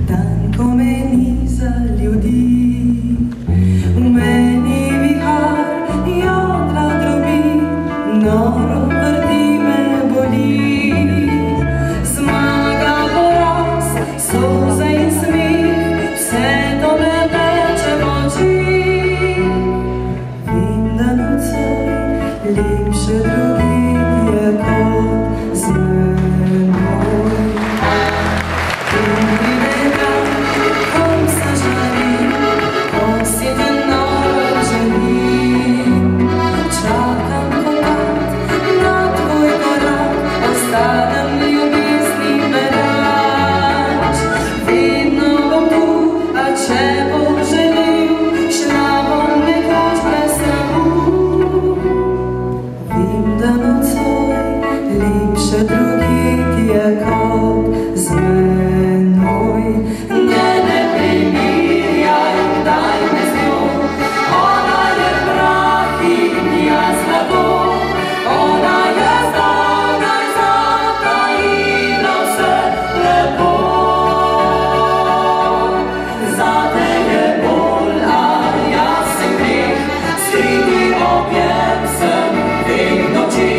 dan ko meni za ljudi. V meni vihar jadra drobi, noro vrti me boli. Zmaga, poraz, solze in smeh, vse to me peče v oči. Vem, da nocoj lepše drugih je kot z menoj. Lepše drugih je kot z menoj. Ne primirjaj, daj me z njo, ona je prah in jaz zlato. Ona je zdaj zatajila vse lepo. Zate je bolj, a jaz sem greh, skriti objem sem teh noči.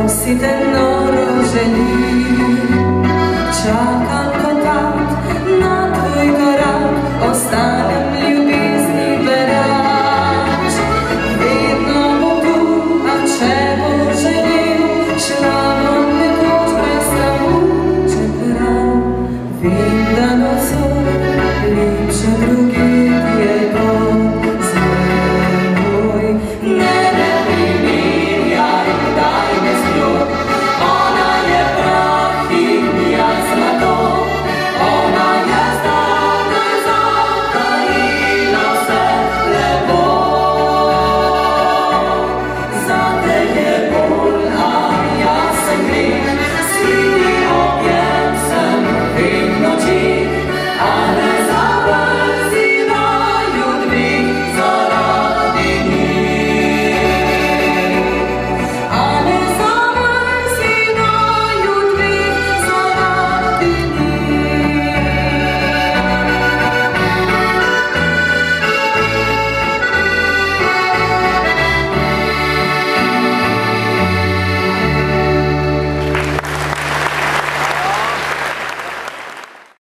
Si te noro želim, čakam